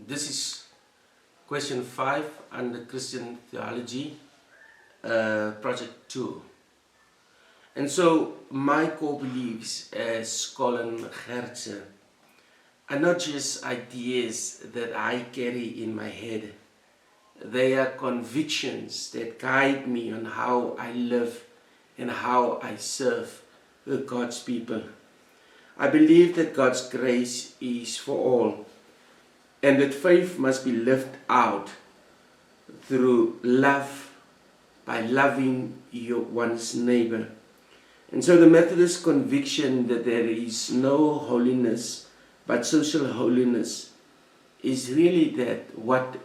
This is question 5 under Christian Theology, project 2. And so my core beliefs as Colin Gertse are not just ideas that I carry in my head. They are convictions that guide me on how I live and how I serve God's people. I believe that God's grace is for all, and that faith must be lived out through love, by loving one's neighbor. And so the Methodist conviction that there is no holiness but social holiness is really what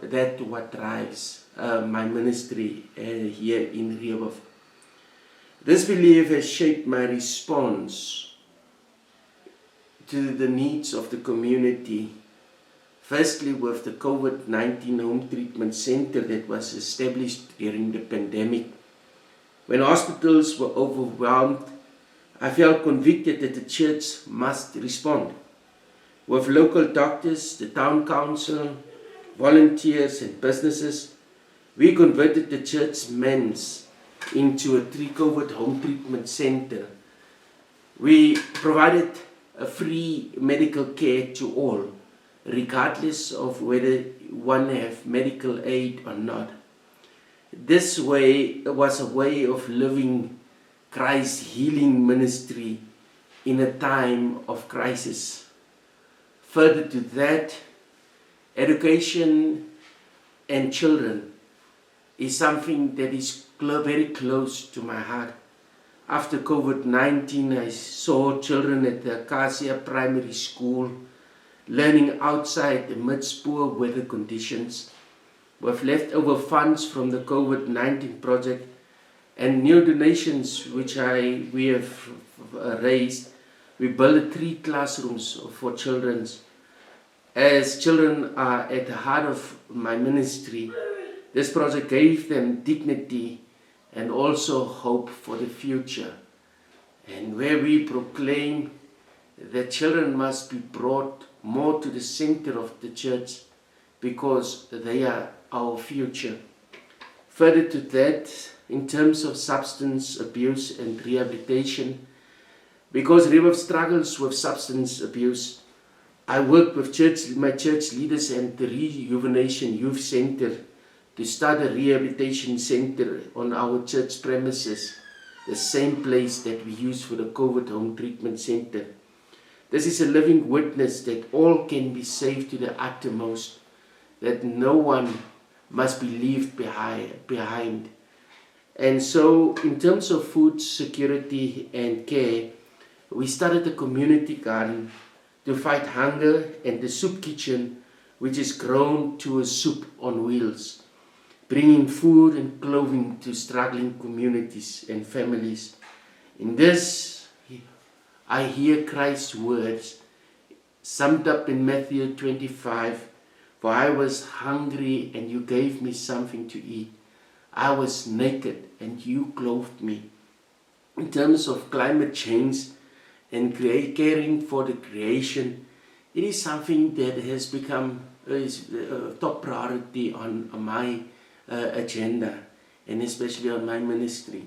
drives my ministry here in Rehoboth. This belief has shaped my response to the needs of the community. Firstly, with the COVID-19 home treatment center that was established during the pandemic. When hospitals were overwhelmed, I felt convicted that the church must respond. With local doctors, the town council, volunteers and businesses, we converted the church men's into a COVID home treatment center. We provided a free medical care to all, regardless of whether one have medical aid or not. This way was a way of living Christ's healing ministry in a time of crisis. Further to that, education and children is something that is very close to my heart. After COVID-19, I saw children at the Acacia Primary School learning outside amidst poor weather conditions. With leftover funds from the COVID-19 project and new donations which we have raised, we built 3 classrooms for children. As children are at the heart of my ministry, this project gave them dignity and also hope for the future. And where we proclaim that children must be brought more to the center of the church because they are our future. Further to that, in terms of substance abuse and rehabilitation, because Rehoboth struggles with substance abuse, I work with my church leaders and the Rejuvenation Youth Center to start a rehabilitation center on our church premises, the same place that we use for the COVID home treatment center. This is a living witness that all can be saved to the uttermost, that no one must be left behind. And so in terms of food security and care, we started a community garden to fight hunger, and the soup kitchen, which is grown to a soup on wheels, bringing food and clothing to struggling communities and families. In this, I hear Christ's words summed up in Matthew 25, "For I was hungry and you gave me something to eat. I was naked and you clothed me." In terms of climate change and caring for the creation, it is something that has become a top priority on my agenda, and especially on my ministry.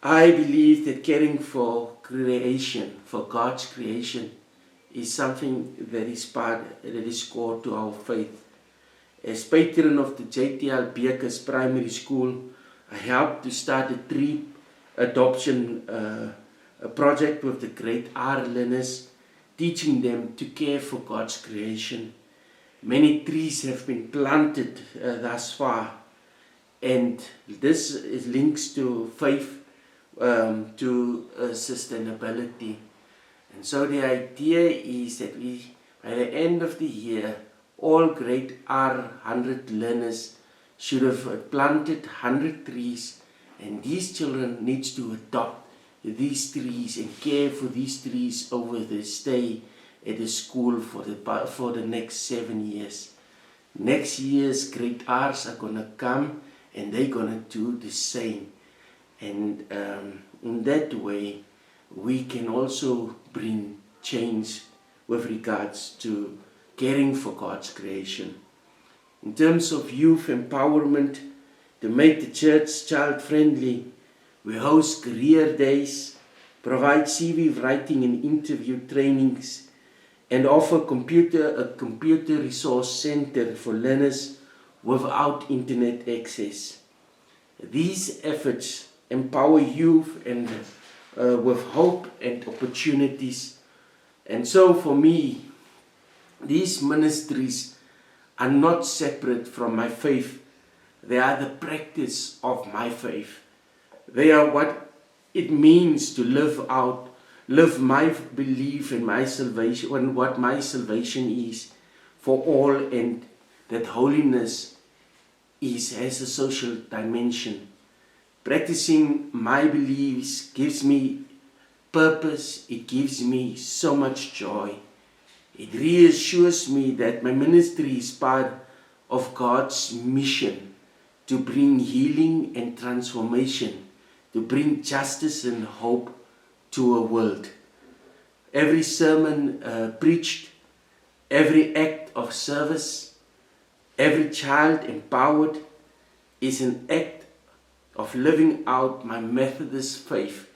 I believe that caring for creation, for God's creation, is something that is core to our faith. As patron of the JTL Bekers Primary School, I helped to start a tree adoption project with the grade R learners, teaching them to care for God's creation. Many trees have been planted thus far, and this links to faith, to sustainability. And so the idea is that by the end of the year, all grade R 100 learners should have planted 100 trees, and these children need to adopt these trees and care for these trees over the stay at the school for the next 7 years. Next year's grade R's are going to come and they're going to do the same. And in that way, we can also bring change with regards to caring for God's creation. In terms of youth empowerment, to make the church child-friendly, we host career days, provide CV writing and interview trainings, and offer a computer resource center for learners without internet access. These efforts empower youth and with hope and opportunities. And so for me, these ministries are not separate from my faith. They are the practice of my faith. They are what it means to live my belief in my salvation, and what my salvation is for all, and that holiness has a social dimension. Practicing my beliefs gives me purpose, it gives me so much joy. It reassures me that my ministry is part of God's mission to bring healing and transformation, to bring justice and hope to a world. Every sermon preached, every act of service, every child empowered is an act of living out my Methodist faith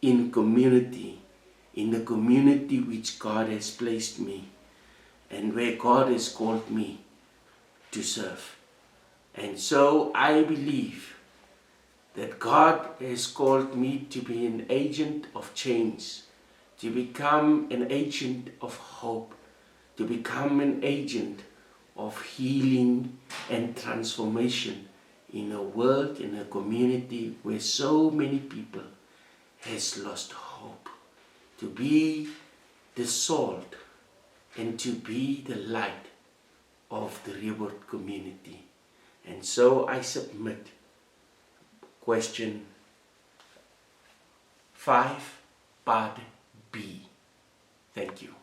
in community, in the community which God has placed me and where God has called me to serve. And so I believe that God has called me to be an agent of change, to become an agent of hope, to become an agent of healing and transformation in a world, in a community where so many people has lost hope, to be the salt and to be the light of the Reward community. And so I submit question 5, part B. Thank you.